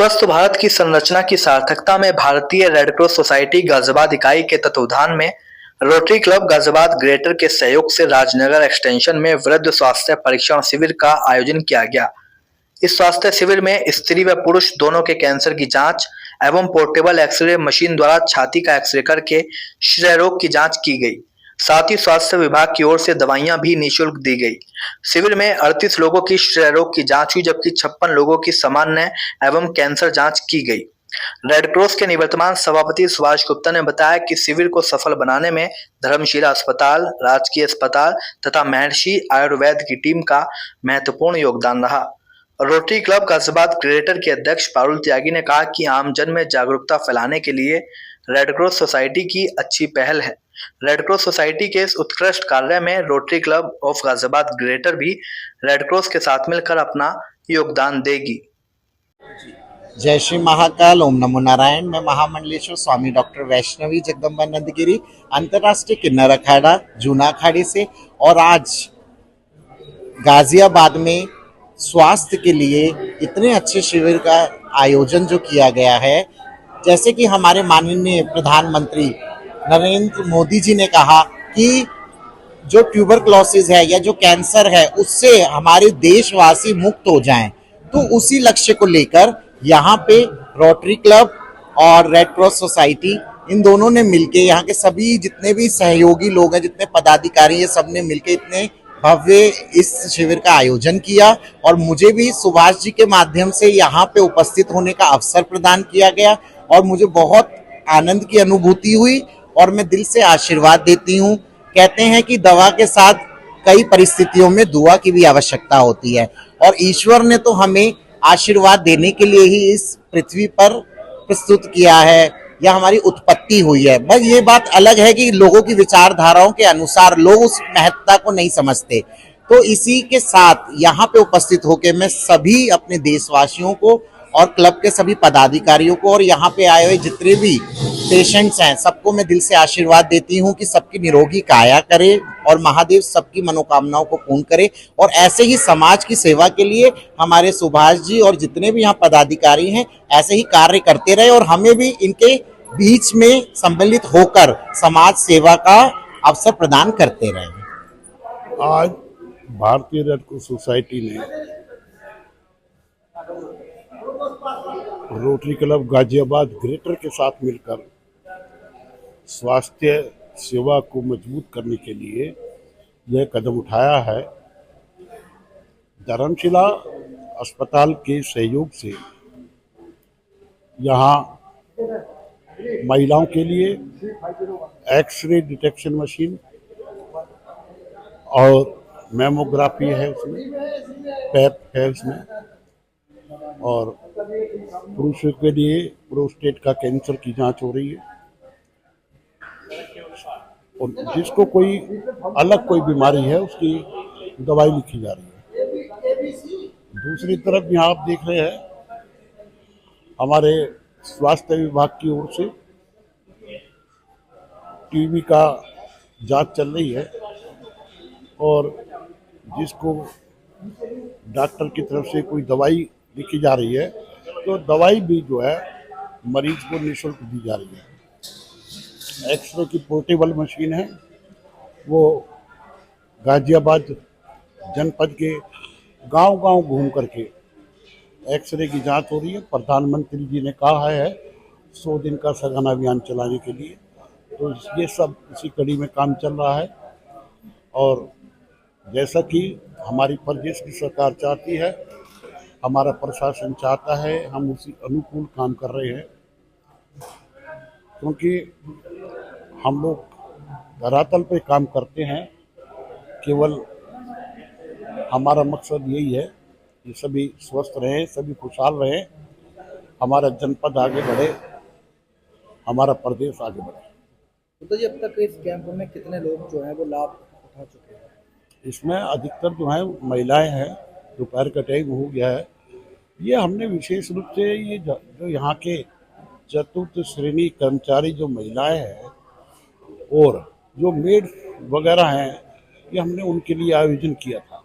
स्वस्थ भारत की संरचना की सार्थकता में भारतीय रेड क्रॉस सोसाइटी गाजियाबाद इकाई के तत्वावधान में रोटरी क्लब गाजियाबाद ग्रेटर के सहयोग से राजनगर एक्सटेंशन में वृद्ध स्वास्थ्य परीक्षण शिविर का आयोजन किया गया। इस स्वास्थ्य शिविर में स्त्री व पुरुष दोनों के कैंसर की जांच एवं पोर्टेबल एक्सरे मशीन द्वारा छाती का एक्सरे करके क्षय रोग की जांच की गई। साथ ही स्वास्थ्य विभाग की ओर से दवाइयां भी निःशुल्क दी गई। शिविर में 38 लोगों की क्षय रोग की जांच हुई, जबकि 56 लोगों की सामान्य एवं कैंसर जांच की गई। रेड क्रॉस के निवर्तमान सभापति सुभाष गुप्ता ने बताया कि शिविर को सफल बनाने में धर्मशिला अस्पताल, राजकीय अस्पताल तथा महर्षि आयुर्वेद की टीम का महत्वपूर्ण योगदान रहा। रोटरी क्लब गाजियाबाद ग्रेटर के अध्यक्ष पारुल त्यागी ने कहा कि आमजन में जागरूकता फैलाने के लिए रेड क्रॉस सोसाइटी की अच्छी पहल है। रेड क्रॉस सोसाइटी के इस उत्कृष्ट कार्य में rotary club of Ghaziabad greater भी रेड क्रॉस के साथ मिलकर अपना योगदान देगी। जय श्री महाकाल, ओम नमो नारायण। मैं महामंडलेश्वर स्वामी डॉक्टर वैष्णवी जगदम्बानंद गिरी, अंतर्राष्ट्रीय किन्नर अखाड़ा जूना अखाड़े से, और आज गाजियाबाद में स्वास्थ्य के लिए इतने अच्छे शिविर का आयोजन जो किया गया है। जैसे कि हमारे माननीय प्रधानमंत्री नरेंद्र मोदी जी ने कहा कि जो ट्यूबरक्लोसिस है या जो कैंसर है उससे हमारे देशवासी मुक्त हो जाएं, तो उसी लक्ष्य को लेकर यहाँ पे रोटरी क्लब और रेड क्रॉस सोसाइटी इन दोनों ने मिलके, यहाँ के सभी जितने भी सहयोगी लोग हैं, जितने पदाधिकारी हैं, सब ने मिलके इतने भव्य इस शिविर का आयोजन किया। और मुझे भी सुभाष जी के माध्यम से यहाँ पे उपस्थित होने का अवसर प्रदान किया गया और मुझे बहुत आनंद की अनुभूति हुई और मैं दिल से आशीर्वाद देती हूँ। कहते हैं कि दवा के साथ कई परिस्थितियों में दुआ की भी आवश्यकता होती है, और ईश्वर ने तो हमें आशीर्वाद देने के लिए ही इस पृथ्वी पर प्रस्तुत किया है या हमारी उत्पत्ति हुई है। बस ये बात अलग है कि लोगों की विचारधाराओं के अनुसार लोग उस महत्ता को नहीं समझते। तो इसी के साथ यहाँ पे उपस्थित होकर मैं सभी अपने देशवासियों को और क्लब के सभी पदाधिकारियों को और यहाँ पे आए हुए जितने भी पेशेंट्स हैं सबको मैं दिल से आशीर्वाद देती हूँ कि सबकी निरोगी काया करे और महादेव सबकी मनोकामनाओं को पूर्ण करे। और ऐसे ही समाज की सेवा के लिए हमारे सुभाष जी और जितने भी यहाँ पदाधिकारी हैं ऐसे ही कार्य करते रहे और हमें भी इनके बीच में सम्मिलित होकर समाज सेवा का अवसर प्रदान करते रहे। आज भारतीय रेड क्रॉस सोसाइटी ने रोटरी क्लब गाजियाबाद ग्रेटर के साथ मिलकर स्वास्थ्य सेवा को मजबूत करने के लिए यह कदम उठाया है। धर्मशिला अस्पताल के सहयोग से यहाँ महिलाओं के लिए एक्सरे डिटेक्शन मशीन और मैमोग्राफी है, उसमें पैप है उसमें, और पुरुषों के लिए प्रोस्टेट का कैंसर की जांच हो रही है। और जिसको कोई अलग कोई बीमारी है उसकी दवाई लिखी जा रही है। दूसरी तरफ यहाँ आप देख रहे हैं हमारे स्वास्थ्य विभाग की ओर से टीबी का जांच चल रही है और जिसको डॉक्टर की तरफ से कोई दवाई लिखी जा रही है तो दवाई भी जो है मरीज को निःशुल्क दी जा रही है। एक्सरे की पोर्टेबल मशीन है, वो गाजियाबाद जनपद के गांव-गांव घूम करके एक्सरे की जांच हो रही है। प्रधानमंत्री जी ने कहा है 100 दिन का सघन अभियान चलाने के लिए, तो ये सब इसी कड़ी में काम चल रहा है। और जैसा कि हमारी प्रदेश की सरकार चाहती है, हमारा प्रशासन चाहता है, हम उसी अनुकूल काम कर रहे हैं, क्योंकि हम लोग धरातल पे काम करते हैं। केवल हमारा मकसद यही है कि सभी स्वस्थ रहें, सभी खुशहाल रहें, हमारा जनपद आगे बढ़े, हमारा प्रदेश आगे बढ़े। तो जी अब तक इस कैंप में कितने लोग जो हैं वो लाभ उठा चुके हैं? इसमें अधिकतर जो है महिलाएं हैं, दोपहर का टाइम हो गया है। ये हमने विशेष रूप से ये जो यहाँ के चतुर्थ श्रेणी कर्मचारी जो महिलाएं हैं और जो मेड वगैरह हैं, ये हमने उनके लिए आयोजन किया था,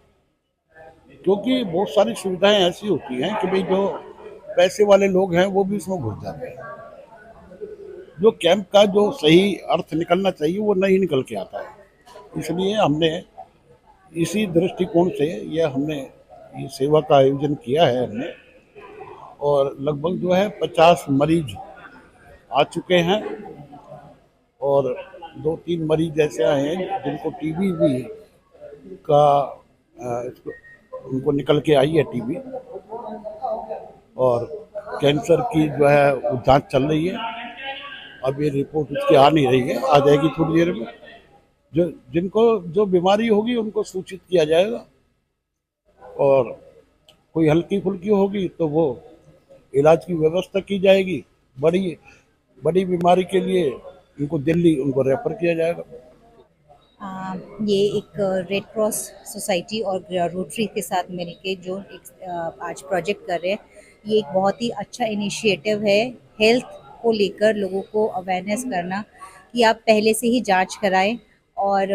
क्योंकि बहुत सारी सुविधाएं ऐसी होती हैं कि भाई जो पैसे वाले लोग हैं वो भी उसमें घुस जाते हैं। जो कैंप का जो सही अर्थ निकलना चाहिए वो नहीं निकल के आता है। इसलिए हमने इसी दृष्टिकोण से हमने ये सेवा का आयोजन किया है हमने, और लगभग जो है 50 मरीज आ चुके हैं, और 2-3 मरीज ऐसे आए हैं जिनको टीबी भी का उनको निकल के आई है टीबी, और कैंसर की जो है वो जांच चल रही है। अब ये रिपोर्ट उसकी आ नहीं रही है, आ जाएगी थोड़ी देर में। जिनको जो बीमारी होगी उनको सूचित किया जाएगा, और कोई हल्की फुल्की होगी तो वो इलाज की व्यवस्था की जाएगी। बड़ी बीमारी के लिए उनको दिल्ली रेफर किया जाएगा। ये एक रेड क्रॉस सोसाइटी और रोटरी के साथ मिलके जो एक आज प्रोजेक्ट कर रहे हैं, ये एक बहुत ही अच्छा इनिशिएटिव है। हेल्थ को लेकर लोगों को अवेयरनेस करना कि आप पहले से ही जांच कराएं, और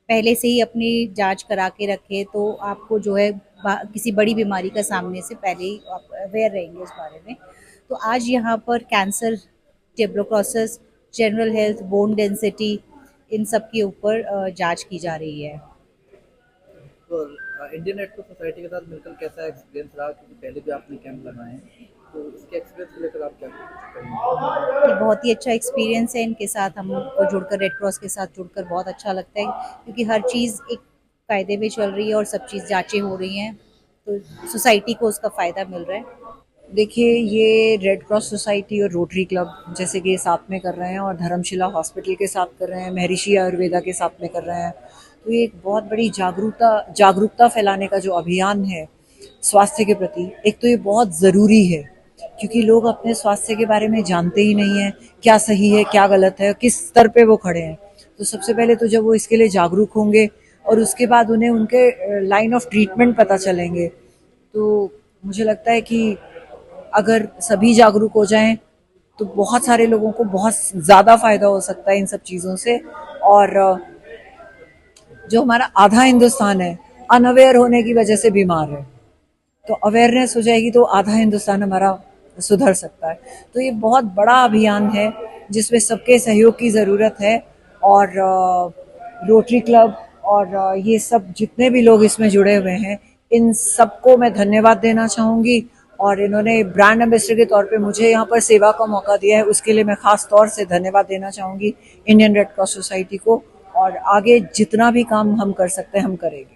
पहले से ही अपनी जांच करा के रखें, तो आपको जो है किसी बड़ी बीमारी का सामने से पहले ही आप अवेयर रहेंगे उस बारे में। तो आज यहाँ पर cancer, tuberculosis, general health, bone density, इन सब के ऊपर जांच की जा रही है। तो इंडियन रेड क्रॉस सोसाइटी के साथ मिलकर कैसा एक्सपीरियंस रहा, क्योंकि पहले भी आपने कैंप लगाए हैं, तो इसके एक्सपीरियंस को लेकर आप क्या कहेंगे? ये बहुत ही अच्छा एक्सपीरियंस है। इनके साथ हमको जुड़कर, रेड क्रॉस के साथ जुड़कर बहुत अच्छा लगता है, क्योंकि हर चीज़ एक फ़ायदे में चल रही है और सब चीज़ जांचें हो रही हैं, तो सोसाइटी को उसका फ़ायदा मिल रहा है। देखिए, ये रेड क्रॉस सोसाइटी और रोटरी क्लब जैसे कि साथ में कर रहे हैं, और धर्मशिला हॉस्पिटल के साथ कर रहे हैं, महर्षि आयुर्वेदा के साथ में कर रहे हैं, तो ये एक बहुत बड़ी जागरूकता फैलाने का जो अभियान है स्वास्थ्य के प्रति, एक तो ये बहुत ज़रूरी है, क्योंकि लोग अपने स्वास्थ्य के बारे में जानते ही नहीं हैं, क्या सही है क्या गलत है, किस स्तर पे वो खड़े हैं। तो सबसे पहले तो जब वो इसके लिए जागरूक होंगे और उसके बाद उन्हें उनके लाइन ऑफ ट्रीटमेंट पता चलेंगे, तो मुझे लगता है कि अगर सभी जागरूक हो जाएं तो बहुत सारे लोगों को बहुत ज़्यादा फ़ायदा हो सकता है इन सब चीज़ों से। और जो हमारा आधा हिंदुस्तान है अनअवेयर होने की वजह से बीमार है, तो अवेयरनेस हो जाएगी तो आधा हिंदुस्तान हमारा सुधर सकता है। तो ये बहुत बड़ा अभियान है जिसमें सबके सहयोग की ज़रूरत है, और रोटरी क्लब और ये सब जितने भी लोग इसमें जुड़े हुए हैं, इन सबको मैं धन्यवाद देना चाहूँगी। और इन्होंने ब्रांड एम्बेसडर के तौर पे मुझे यहाँ पर सेवा का मौका दिया है, उसके लिए मैं ख़ास तौर से धन्यवाद देना चाहूँगी इंडियन रेड क्रॉस सोसाइटी को, और आगे जितना भी काम हम कर सकते हैं हम करेंगे।